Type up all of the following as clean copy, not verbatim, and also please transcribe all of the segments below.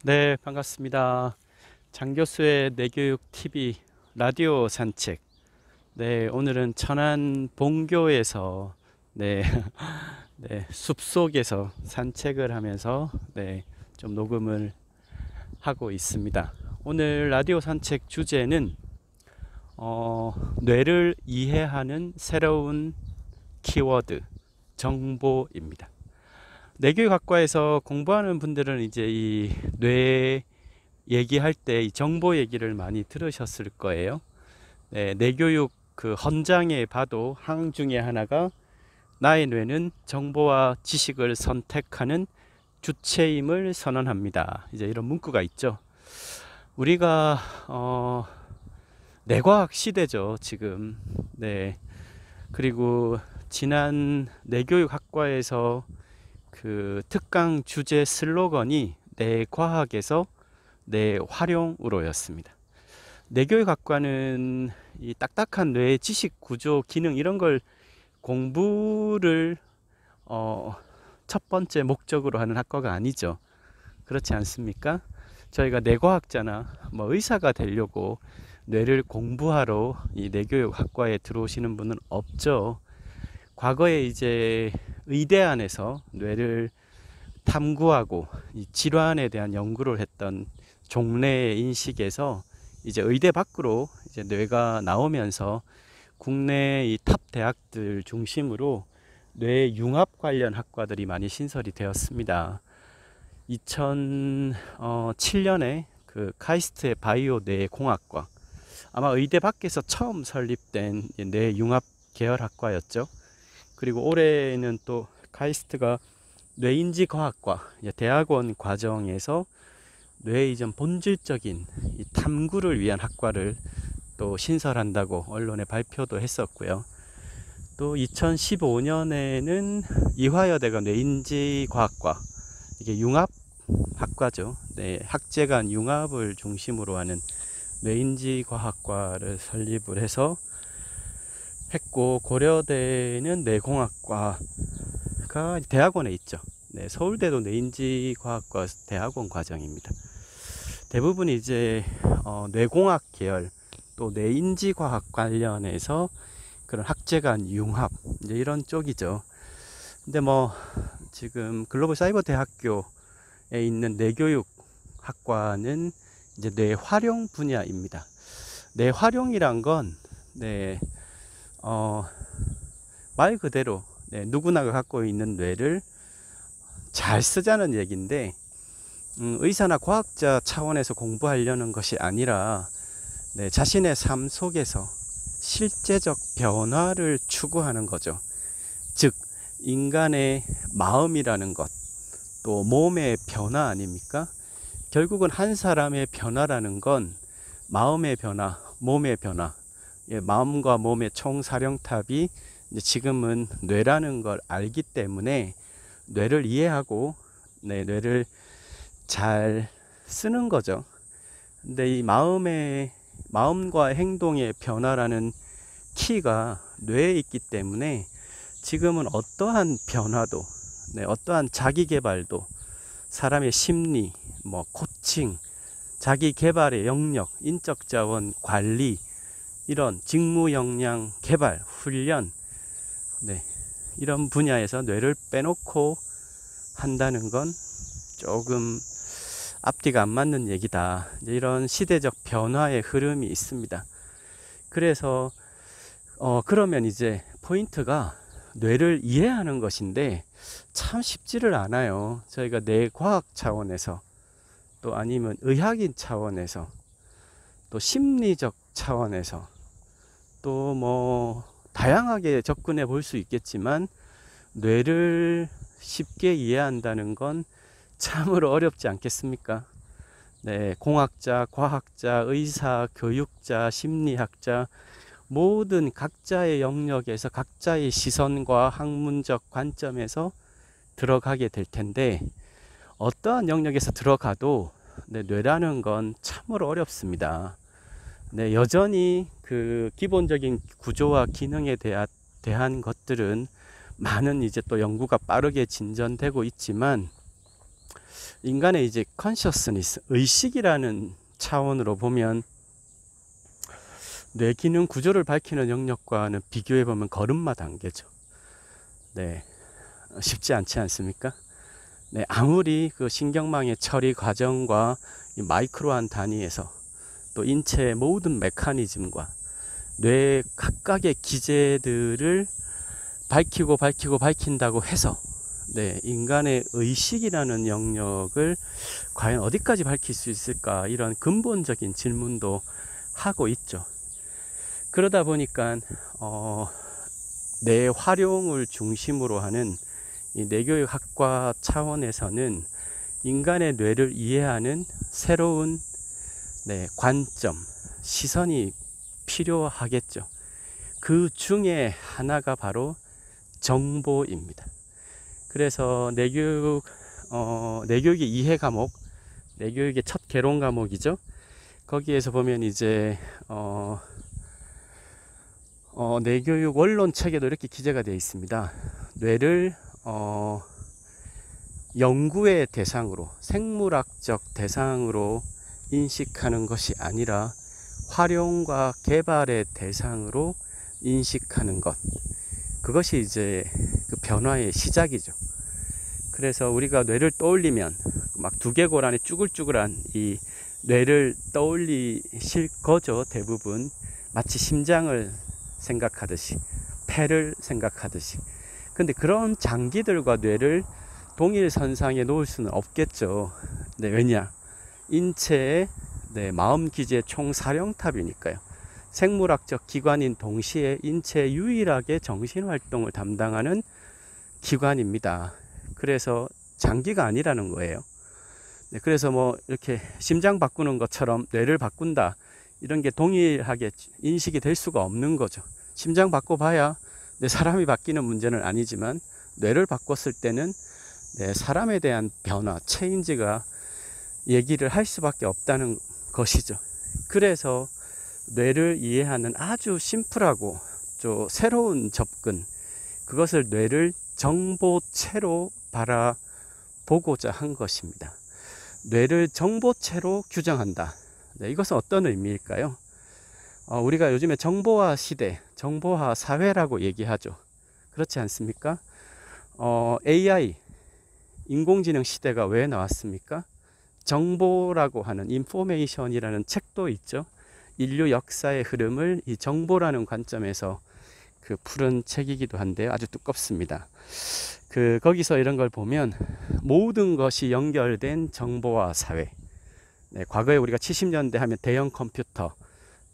네, 반갑습니다. 장 교수의 내교육 TV 라디오 산책. 네, 오늘은 천안 본교에서 네, 네, 숲속에서 산책을 하면서 좀 녹음을 하고 있습니다. 오늘 라디오 산책 주제는 뇌를 이해하는 새로운 키워드, 정보입니다. 내교육학과에서 공부하는 분들은 이제 이 뇌 얘기할 때 이 정보 얘기를 많이 들으셨을 거예요. 네, 내교육 그 헌장에 봐도 항 중에 하나가 나의 뇌는 정보와 지식을 선택하는 주체임을 선언합니다. 이제 이런 문구가 있죠. 우리가 내과학 시대죠, 지금. 네. 그리고 지난 내교육학과에서 그 특강 주제 슬로건이 내 과학에서 내 활용으로였습니다. 내교육학과는 이 딱딱한 뇌의 지식 구조, 기능 이런 걸 공부를 첫 번째 목적으로 하는 학과가 아니죠. 그렇지 않습니까? 저희가 뇌과학자나 뭐 의사가 되려고 뇌를 공부하러 이 내교육학과에 들어오시는 분은 없죠. 과거에 이제 의대 안에서 뇌를 탐구하고 이 질환에 대한 연구를 했던 종래의 인식에서 이제 의대 밖으로 이제 뇌가 나오면서 국내 이 탑 대학들 중심으로 뇌 융합 관련 학과들이 많이 신설이 되었습니다. 2007년에 그 카이스트의 바이오 뇌공학과, 아마 의대 밖에서 처음 설립된 뇌 융합 계열 학과였죠. 그리고 올해는 또 카이스트가 뇌인지과학과 대학원 과정에서 뇌의 이전 본질적인 이 탐구를 위한 학과를 또 신설한다고 언론에 발표도 했었고요. 또 2015년에는 이화여대가 뇌인지과학과, 이게 융합 학과죠. 네, 학제 간 융합을 중심으로 하는 뇌인지과학과를 설립을 해서 했고, 고려대는 뇌공학과가 대학원에 있죠. 네, 서울대도 뇌인지과학과 대학원 과정입니다. 대부분 이제 뇌공학 계열 또 뇌인지과학 관련해서 그런 학제 간 융합 이제 이런 쪽이죠. 근데 뭐 지금 글로벌 사이버 대학교에 있는 뇌교육 학과는 이제 뇌활용 분야입니다. 뇌활용이란 건 네, 말 그대로 누구나가 갖고 있는 뇌를 잘 쓰자는 얘기인데, 의사나 과학자 차원에서 공부하려는 것이 아니라 자신의 삶 속에서 실제적 변화를 추구하는 거죠. 즉 인간의 마음이라는 것, 또 몸의 변화 아닙니까? 결국은 한 사람의 변화라는 건 마음의 변화, 몸의 변화, 마음과 몸의 총사령탑이 지금은 뇌라는 걸 알기 때문에 뇌를 이해하고 뇌를 잘 쓰는 거죠. 근데 이 마음과 행동의 변화라는 키가 뇌에 있기 때문에 지금은 어떠한 변화도, 어떠한 자기 개발도, 사람의 심리, 뭐 코칭, 자기 개발의 영역, 인적 자원 관리, 이런 직무 역량 개발, 훈련, 이런 분야에서 뇌를 빼놓고 한다는 건 조금 앞뒤가 안 맞는 얘기다. 이런 시대적 변화의 흐름이 있습니다. 그래서 그러면 이제 포인트가 뇌를 이해하는 것인데 참 쉽지를 않아요. 저희가 뇌과학 차원에서, 또 아니면 의학인 차원에서, 또 심리적 차원에서, 또 뭐 다양하게 접근해 볼 수 있겠지만 뇌를 쉽게 이해한다는 건 참으로 어렵지 않겠습니까? 네, 공학자, 과학자, 의사, 교육자, 심리학자, 모든 각자의 영역에서 각자의 시선과 학문적 관점에서 들어가게 될 텐데, 어떠한 영역에서 들어가도 뇌라는 건 참으로 어렵습니다. 여전히 그 기본적인 구조와 기능에 대한 것들은 많은 이제 또 연구가 빠르게 진전되고 있지만, 인간의 이제 컨셔스니스, 의식이라는 차원으로 보면 뇌 기능 구조를 밝히는 영역과는 비교해 보면 걸음마 단계죠. 네, 쉽지 않지 않습니까? 네, 아무리 그 신경망의 처리 과정과 이 마이크로한 단위에서 또 인체의 모든 메커니즘과 뇌 각각의 기제들을 밝힌다고 해서 네, 인간의 의식이라는 영역을 과연 어디까지 밝힐 수 있을까, 이런 근본적인 질문도 하고 있죠. 그러다 보니까 뇌 활용을 중심으로 하는 이 뇌교육학과 차원에서는 인간의 뇌를 이해하는 새로운 관점, 시선이 필요하겠죠. 그 중에 하나가 바로 정보입니다. 그래서 뇌교육의 이해 과목, 뇌교육의 첫 개론 과목이죠. 거기에서 보면 이제 뇌교육 원론 책에도 이렇게 기재가 되어 있습니다. 뇌를 연구의 대상으로, 생물학적 대상으로 인식하는 것이 아니라 활용과 개발의 대상으로 인식하는 것, 그것이 이제 그 변화의 시작이죠. 그래서 우리가 뇌를 떠올리면 막 두개골 안에 쭈글쭈글한 이 뇌를 떠올리실 거죠. 대부분 마치 심장을 생각하듯이, 폐를 생각하듯이. 근데 그런 장기들과 뇌를 동일 선상에 놓을 수는 없겠죠. 네, 왜냐? 인체의 마음 기제 총사령탑이니까요. 생물학적 기관인 동시에 인체 유일하게 정신활동을 담당하는 기관입니다. 그래서 장기가 아니라는 거예요. 네, 그래서 뭐 이렇게 심장 바꾸는 것처럼 뇌를 바꾼다, 이런 게 동일하게 인식이 될 수가 없는 거죠. 심장 바꿔봐야 사람이 바뀌는 문제는 아니지만 뇌를 바꿨을 때는 사람에 대한 변화, 체인지가 얘기를 할 수밖에 없다는 것이죠. 그래서 뇌를 이해하는 아주 심플하고 좀 새로운 접근, 그것을 뇌를 정보체로 바라보고자 한 것입니다. 뇌를 정보체로 규정한다. 네, 이것은 어떤 의미일까요? 우리가 요즘에 정보화 시대, 정보화 사회라고 얘기하죠. 그렇지 않습니까? AI, 인공지능 시대가 왜 나왔습니까? 정보라고 하는 인포메이션이라는 책도 있죠. 인류 역사의 흐름을 이 정보라는 관점에서 푸른 책이기도 한데요. 아주 두껍습니다. 거기서 이런 걸 보면 모든 것이 연결된 정보화 사회. 네, 과거에 우리가 70년대 하면 대형 컴퓨터,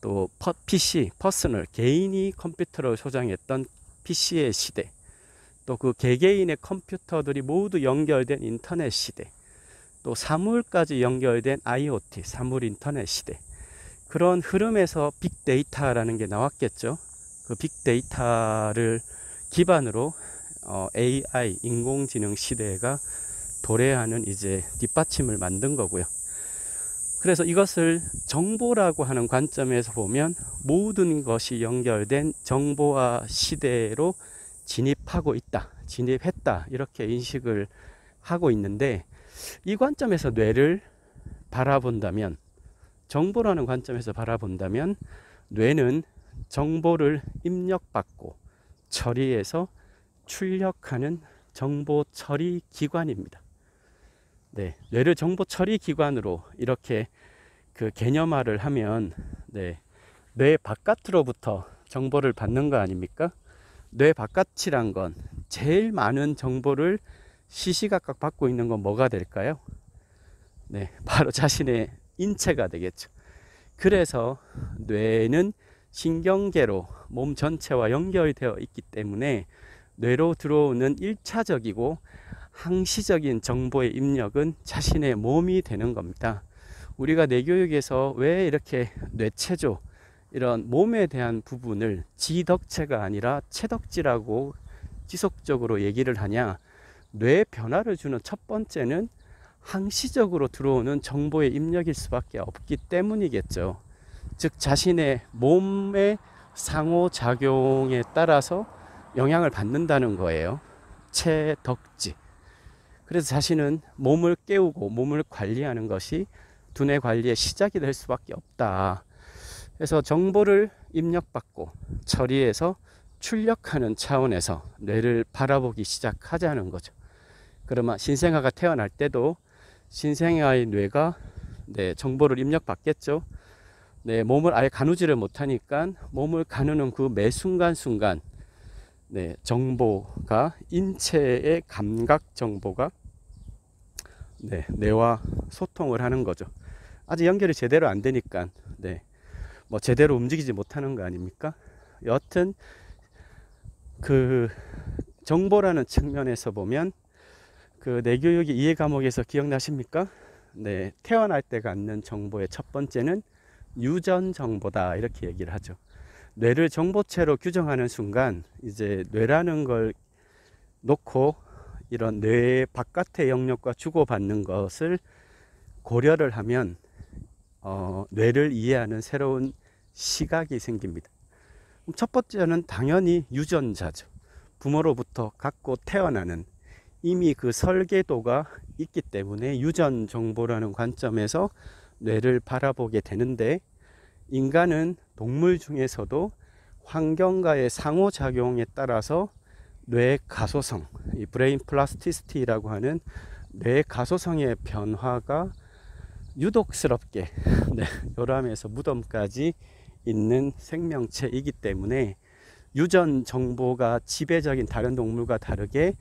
또 PC, 퍼스널, 개인이 컴퓨터를 소장했던 PC의 시대, 또 그 개개인의 컴퓨터들이 모두 연결된 인터넷 시대, 또 사물까지 연결된 IoT, 사물 인터넷 시대. 그런 흐름에서 빅데이터라는 게 나왔겠죠. 그 빅데이터를 기반으로 AI, 인공지능 시대가 도래하는 이제 뒷받침을 만든 거고요. 그래서 이것을 정보라고 하는 관점에서 보면 모든 것이 연결된 정보화 시대로 진입하고 있다, 진입했다, 이렇게 인식을 하고 있는데, 이 관점에서 뇌를 바라본다면, 정보라는 관점에서 바라본다면 뇌는 정보를 입력받고 처리해서 출력하는 정보 처리 기관입니다. 네, 뇌를 정보 처리 기관으로 이렇게 개념화를 하면 뇌 바깥으로부터 정보를 받는 거 아닙니까? 뇌 바깥이란 건 제일 많은 정보를 시시각각 받고 있는 건 뭐가 될까요? 네, 바로 자신의 인체가 되겠죠. 그래서 뇌는 신경계로 몸 전체와 연결되어 있기 때문에 뇌로 들어오는 1차적이고 항시적인 정보의 입력은 자신의 몸이 되는 겁니다. 우리가 뇌교육에서 왜 이렇게 뇌체조, 이런 몸에 대한 부분을 지덕체가 아니라 체덕지라고 지속적으로 얘기를 하냐? 뇌 변화를 주는 첫 번째는 항시적으로 들어오는 정보의 입력일 수밖에 없기 때문이겠죠. 즉 자신의 몸의 상호작용에 따라서 영향을 받는다는 거예요. 체덕지. 그래서 자신은 몸을 깨우고 몸을 관리하는 것이 두뇌 관리의 시작이 될 수밖에 없다. 그래서 정보를 입력받고 처리해서 출력하는 차원에서 뇌를 바라보기 시작하자는 거죠. 그러면 신생아가 태어날 때도 신생아의 뇌가 정보를 입력받겠죠. 몸을 아예 가누지를 못하니까 몸을 가누는 그 매 순간순간 정보가 인체의 감각 정보가 뇌와 소통을 하는 거죠. 아직 연결이 제대로 안 되니까 뭐 제대로 움직이지 못하는 거 아닙니까? 여하튼 그 정보라는 측면에서 보면 그 뇌교육의 이해 과목에서 기억나십니까? 태어날 때 갖는 정보의 첫 번째는 유전 정보다 이렇게 얘기를 하죠. 뇌를 정보체로 규정하는 순간 이제 뇌라는 걸 놓고 이런 뇌 바깥의 영역과 주고받는 것을 고려를 하면 뇌를 이해하는 새로운 시각이 생깁니다. 첫 번째는 당연히 유전자죠. 부모로부터 갖고 태어나는 이미 그 설계도가 있기 때문에 유전 정보라는 관점에서 뇌를 바라보게 되는데, 인간은 동물 중에서도 환경과의 상호작용에 따라서 뇌 가소성, 이 브레인 플라스티시티라고 하는 뇌 가소성의 변화가 유독스럽게 요람에서 무덤까지 있는 생명체이기 때문에 유전 정보가 지배적인 다른 동물과 다르게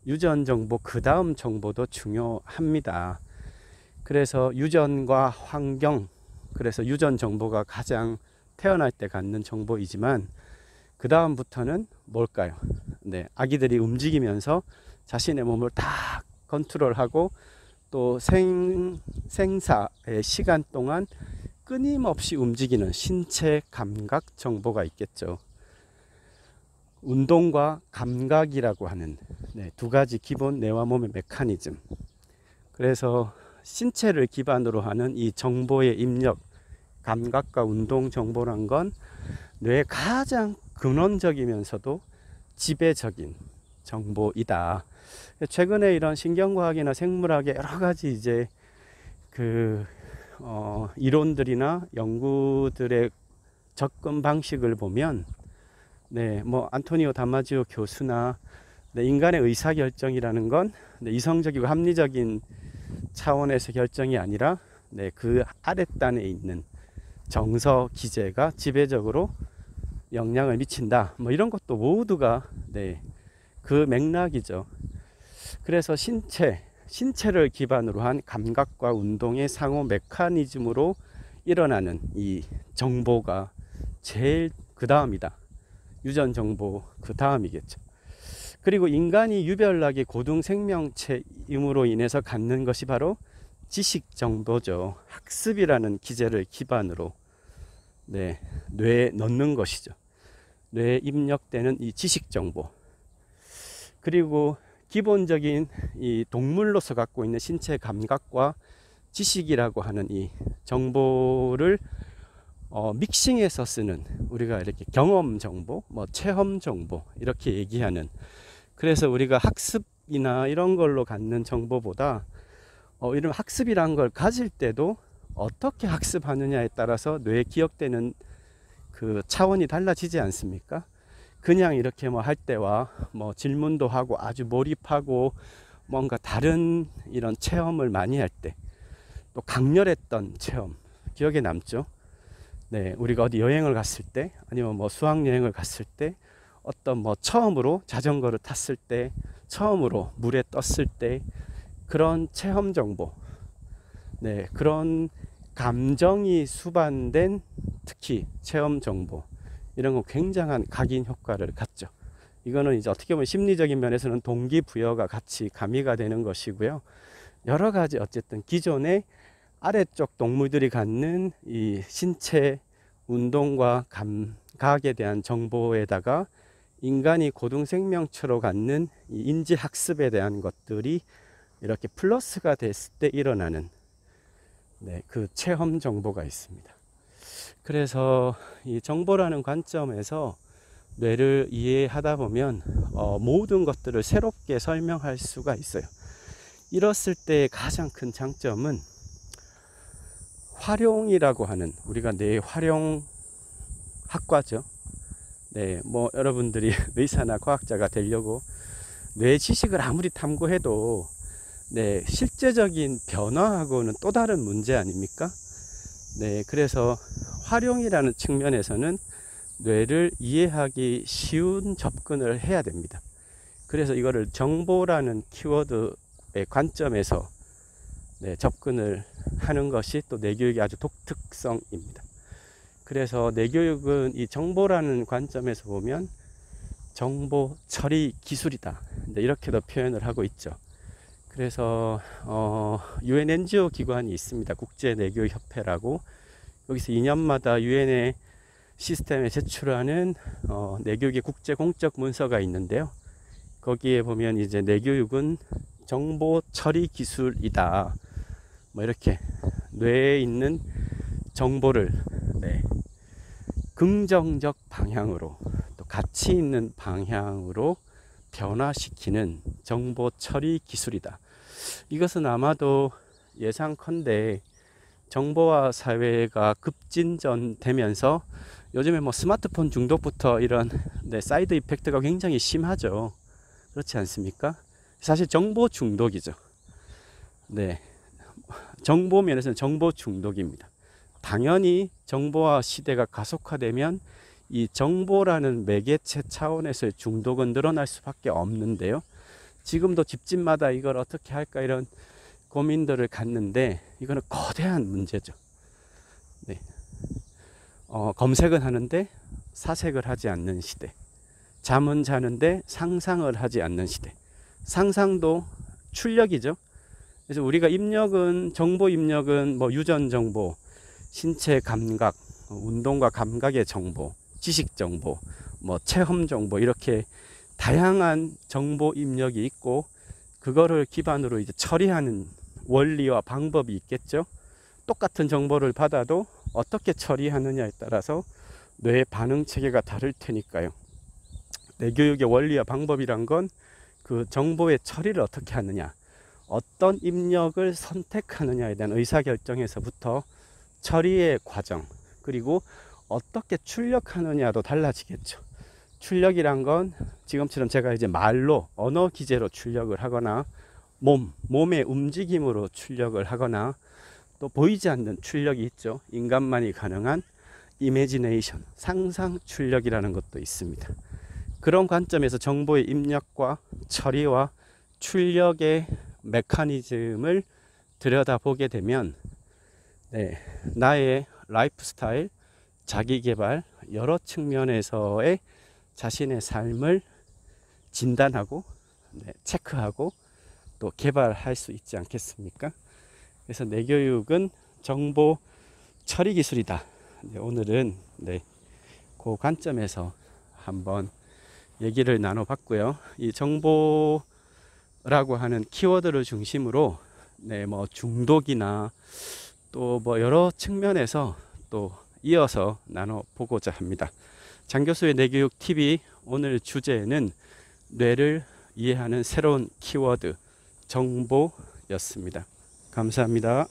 유전 정보 그 다음 정보도 중요합니다. 그래서 유전과 환경, 그래서 유전 정보가 가장 태어날 때 갖는 정보이지만 그 다음부터는 뭘까요? 아기들이 움직이면서 자신의 몸을 다 컨트롤하고 또 생사의 시간 동안 끊임없이 움직이는 신체 감각 정보가 있겠죠. 운동과 감각이라고 하는 두 가지 기본 뇌와 몸의 메커니즘. 그래서 신체를 기반으로 하는 이 정보의 입력, 감각과 운동 정보란 건 뇌의 가장 근원적이면서도 지배적인 정보이다. 최근에 이런 신경과학이나 생물학의 여러 가지 이제 이론들이나 연구들의 접근 방식을 보면 뭐 안토니오 다마지오 교수나 인간의 의사결정이라는 건 이성적이고 합리적인 차원에서 결정이 아니라 그 아랫단에 있는 정서 기제가 지배적으로 영향을 미친다. 뭐 이런 것도 모두가 그 맥락이죠. 그래서 신체를 기반으로 한 감각과 운동의 상호 메커니즘으로 일어나는 이 정보가 제일 그 다음이다. 유전 정보 그 다음이겠죠. 그리고 인간이 유별나게 고등 생명체임으로 인해서 갖는 것이 바로 지식 정보죠. 학습이라는 기제를 기반으로 뇌에 넣는 것이죠. 뇌에 입력되는 이 지식 정보. 그리고 기본적인 이 동물로서 갖고 있는 신체 감각과 지식이라고 하는 이 정보를 믹싱해서 쓰는, 우리가 이렇게 경험 정보, 뭐 체험 정보 이렇게 얘기하는, 그래서 우리가 학습이나 이런 걸로 갖는 정보보다 이런 학습이란 걸 가질 때도 어떻게 학습하느냐에 따라서 뇌에 기억되는 그 차원이 달라지지 않습니까? 그냥 이렇게 뭐 할 때와 뭐 질문도 하고 아주 몰입하고 뭔가 다른 이런 체험을 많이 할 때, 또 강렬했던 체험 기억에 남죠. 우리가 어디 여행을 갔을 때, 아니면 뭐 수학여행을 갔을 때, 어떤 뭐 처음으로 자전거를 탔을 때, 처음으로 물에 떴을 때, 그런 체험 정보, 그런 감정이 수반된 특히 체험 정보, 이런 거 굉장한 각인 효과를 갖죠. 이거는 이제 어떻게 보면 심리적인 면에서는 동기부여가 같이 가미가 되는 것이고요. 여러 가지 어쨌든 기존의 아래쪽 동물들이 갖는 이 신체 운동과 감각에 대한 정보에다가 인간이 고등생명체로 갖는 이 인지학습에 대한 것들이 이렇게 플러스가 됐을 때 일어나는 그 체험 정보가 있습니다. 그래서 이 정보라는 관점에서 뇌를 이해하다 보면 모든 것들을 새롭게 설명할 수가 있어요. 이랬을 때 가장 큰 장점은 활용이라고 하는, 우리가 뇌 활용 학과죠. 네, 뭐 여러분들이 의사나 과학자가 되려고 뇌 지식을 아무리 탐구해도 네, 실제적인 변화하고는 또 다른 문제 아닙니까? 네, 그래서 활용이라는 측면에서는 뇌를 이해하기 쉬운 접근을 해야 됩니다. 그래서 이거를 정보라는 키워드의 관점에서 네, 접근을 하는 것이 또 뇌교육의 아주 독특성입니다. 그래서 뇌교육은 이 정보라는 관점에서 보면 정보 처리 기술이다, 이렇게도 표현을 하고 있죠. 그래서 UN NGO 기관이 있습니다. 국제뇌교협회라고. 여기서 2년마다 UN의 시스템에 제출하는 뇌교육의 국제 공적 문서가 있는데요. 거기에 보면 이제 뇌교육은 정보 처리 기술이다, 뭐 이렇게 뇌에 있는 정보를 네, 긍정적 방향으로 또 가치 있는 방향으로 변화시키는 정보 처리 기술이다. 이것은 아마도 예상컨대 정보화 사회가 급진전되면서 요즘에 뭐 스마트폰 중독부터 이런 네, 사이드 이펙트가 굉장히 심하죠. 그렇지 않습니까? 사실 정보 중독이죠. 네, 정보 면에서는 정보 중독입니다. 당연히 정보화 시대가 가속화되면 이 정보라는 매개체 차원에서의 중독은 늘어날 수밖에 없는데요. 지금도 집집마다 이걸 어떻게 할까 이런 고민들을 갖는데 이거는 거대한 문제죠. 네. 검색은 하는데 사색을 하지 않는 시대, 잠은 자는데 상상을 하지 않는 시대. 상상도 출력이죠. 그래서 우리가 입력은, 정보 입력은 뭐 유전 정보, 신체 감각, 운동과 감각의 정보, 지식 정보, 뭐 체험 정보, 이렇게 다양한 정보 입력이 있고 그거를 기반으로 이제 처리하는 원리와 방법이 있겠죠. 똑같은 정보를 받아도 어떻게 처리하느냐에 따라서 뇌의 반응 체계가 다를 테니까요. 뇌교육의 원리와 방법이란 건 그 정보의 처리를 어떻게 하느냐, 어떤 입력을 선택하느냐에 대한 의사결정에서부터 처리의 과정, 그리고 어떻게 출력하느냐도 달라지겠죠. 출력이란 건 지금처럼 제가 이제 말로, 언어 기제로 출력을 하거나 몸의 움직임으로 출력을 하거나 또 보이지 않는 출력이 있죠. 인간만이 가능한 이미지네이션, 상상 출력이라는 것도 있습니다. 그런 관점에서 정보의 입력과 처리와 출력의 메커니즘을 들여다보게 되면 네, 나의 라이프 스타일, 자기 개발, 여러 측면에서의 자신의 삶을 진단하고 네, 체크하고 또 개발할 수 있지 않겠습니까? 그래서 뇌교육은 정보 처리 기술이다. 네, 오늘은 네, 그 관점에서 한번 얘기를 나눠봤고요. 이 정보라고 하는 키워드를 중심으로 네, 뭐 중독이나 또 뭐 여러 측면에서 또 이어서 나눠보고자 합니다. 장 교수의 뇌교육 TV, 오늘 주제는 뇌를 이해하는 새로운 키워드, 정보였습니다. 감사합니다.